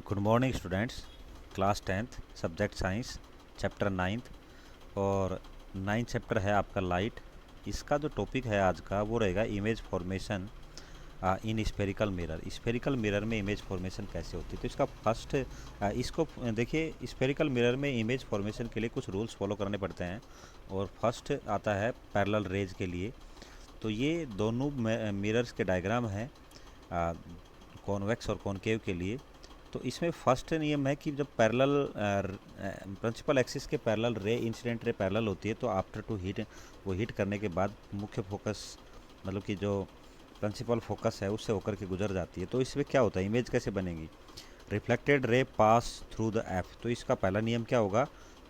Good morning students. Class 10th subject science chapter 9th और 9th chapter है आपका light. इसका जो टॉपिक है आज का वो रहेगा image formation in spherical mirror. Spherical mirror में इमेज फॉर्मेशन कैसे होती है, तो इसका फर्स्ट इसको देखिए। स्फेरिकल मिरर में इमेज फॉर्मेशन के लिए कुछ रूल्स फॉलो करने पड़ते हैं और फर्स्ट आता है पैरेलल रेज के लिए। तो ये दोनों मिरर्स के डायग्राम हैं कॉन्वेक्स और कॉनकेव के लिए। तो इसमें फर्स्ट नियम है कि जब पैरेलल प्रिंसिपल एक्सिस के parallel ray incident ray parallel होती है तो आफ्टर टू हीट वो हीट करने के बाद मुख्य फोकस मतलब कि जो प्रिंसिपल फोकस है उससे होकर के गुजर जाती है। तो इसमें क्या होता है, इमेज कैसे बनेगी? Reflected ray pass through the F. तो इसका पहला नियम क्या होगा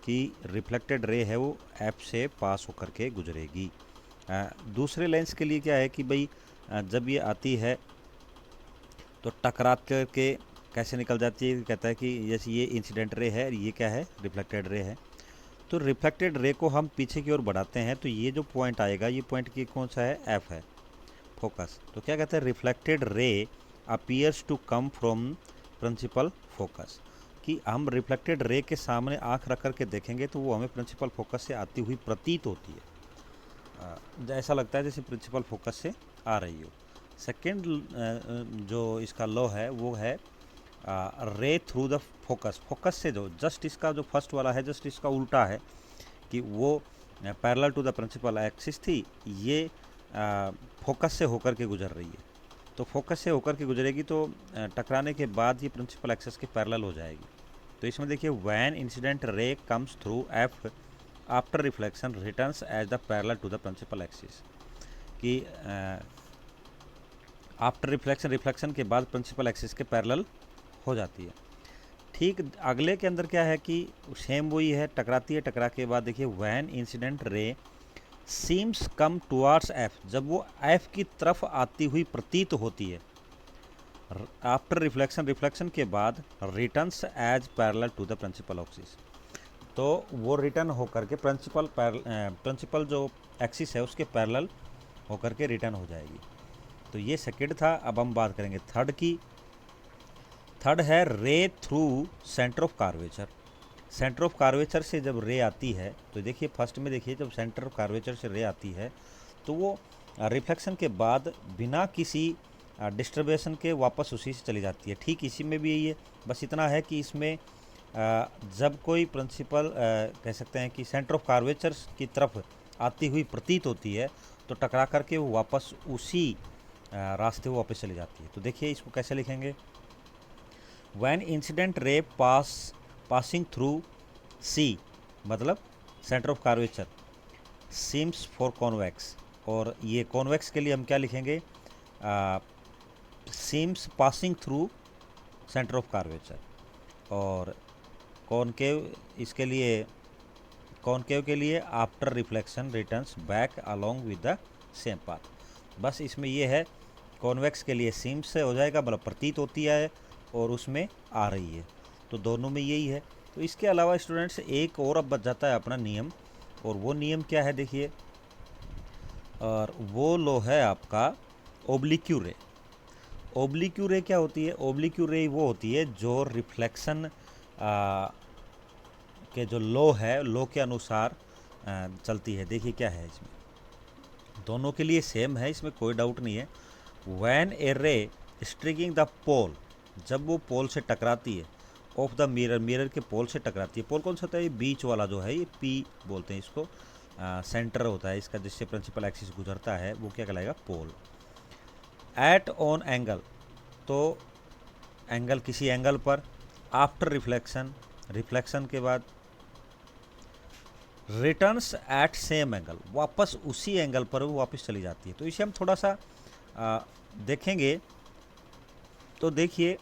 कि रिफ्लेक्टेड रे है वो एफ से पास होकर के गुजरेगी। दूसरे लेंस के लिए क्या है कि भाई जब ये आती है तो टकरा करके कैसे निकल जाती है, कहता है कि जैसे ये इंसिडेंट रे है, ये क्या है, रिफ्लेक्टेड रे है। तो रिफ्लेक्टेड रे को हम पीछे की ओर बढ़ाते हैं तो ये जो पॉइंट आएगा, ये पॉइंट की कौन सा है, एफ है, फोकस। तो क्या कहते हैं, reflected ray appears to come from principal focus, कि हम रिफ्लेक्टेड रे के सामने आंख रख करके देखेंगे तो वो हमें प्रिंसिपल फोकस से आती हुई प्रतीत होती है। ऐसा लगता है जैसे प्रिंसिपल फोकस से आ रही हो। सेकेंड जो इसका लॉ है वो है रे थ्रू द फोकस। फोकस से जो जस्ट इसका जो फर्स्ट वाला है जस्ट इसका उल्टा है कि वो parallel to the principal axis थी, ये फोकस से होकर के गुजर रही है। तो फोकस से होकर के गुजरेगी तो टकराने के बाद ये प्रिंसिपल एक्सिस के पैरेलल हो जाएगी। तो इसमें देखिए, when incident ray comes through F after reflection returns as the parallel to the principal axis, कि आफ्टर रिफ्लेक्शन के बाद प्रिंसिपल एक्सिस के पैरेलल हो जाती है। ठीक अगले के अंदर क्या है कि सेम वही है, टकराती है, टकरा के बाद देखिए व्हेन इंसिडेंट रे सीम्स कम टुवार्ड्स एफ, जब वो एफ की तरफ आती हुई प्रतीत होती है आफ्टर रिफ्लेक्शन के बाद returns as parallel to the principal axis, तो वो रिटर्न होकर के प्रिंसिपल जो एक्सिस है उसके पैरेलल होकर के रिटर्न हो जाएगी। तो ये सेकंड था। अब हम बात करेंगे थर्ड की। थर्ड है रे through centre of curvature. Centre of curvature से जब रे आती है तो देखिए फर्स्ट में देखिए, जब सेंटर ऑफ कार्वेचर से रे आती है तो वो रिफ्लेक्शन के बाद बिना किसी डिस्टर्बेशन के वापस उसी से चली जाती है। ठीक इसी में भी यही है, बस इतना है कि इसमें जब कोई प्रिंसिपल कह सकते हैं कि सेंटर ऑफ कार्वेचर की तरफ आती हुई प्रतीत होती है तो टकरा करके वो वापस उसी रास्ते वो वापस चली जाती है। तो देखिए इसको कैसे लिखेंगे, when incident ray passing through C, मतलब centre of curvature, seems for convex, और ये कॉन्वेक्स के लिए हम क्या लिखेंगे, seems passing through centre of curvature. और कॉनकेव इसके लिए, कॉनकेव के लिए after reflection returns back along with the same path. बस इसमें ये है, कॉन्वेक्स के लिए सीम्स से हो जाएगा, मतलब प्रतीत होती है, और उसमें आ रही है। तो दोनों में यही है। तो इसके अलावा स्टूडेंट्स एक और अब बच जाता है अपना नियम, और वो नियम क्या है देखिए, और वो लो है आपका ओब्लिक्यू रे। ओब्लिक्यू रे क्या होती है? ओब्लिक्यू रे वो होती है जो रिफ्लेक्शन के जो लो है, लो के अनुसार चलती है। देखिए क्या है इसमें, दोनों के लिए सेम है, इसमें कोई डाउट नहीं है। व्हेन ए रे स्ट्रिकिंग द पोल, जब वो पोल से टकराती है, ऑफ द मिरर, मिरर के पोल से टकराती है। पोल कौन सा होता है? ये बीच वाला जो है, ये पी बोलते हैं इसको, सेंटर होता है इसका जिससे प्रिंसिपल एक्सिस गुजरता है, वो क्या कहलाएगा? पोल। एट ऑन एंगल, तो एंगल किसी एंगल पर, आफ्टर रिफ्लेक्शन, रिफ्लेक्शन के बाद, रिटर्न्स एट सेम एंगल, वापस उसी एंगल पर वो वापस चली जाती है। तो इसे हम थोड़ा सा देखेंगे। तो देखिए,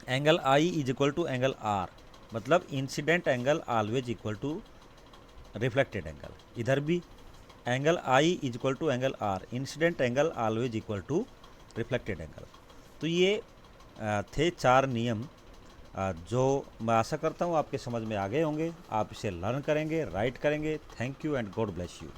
angle I is equal to angle R, मतलब incident angle always equal to reflected angle. इधर भी angle I is equal to angle R, incident angle always equal to reflected angle. तो ये थे 4 नियम जो मैं आशा करता हूँ आपके समझ में आ गए होंगे। आप इसे लर्न करेंगे, राइट करेंगे। Thank you and God bless you.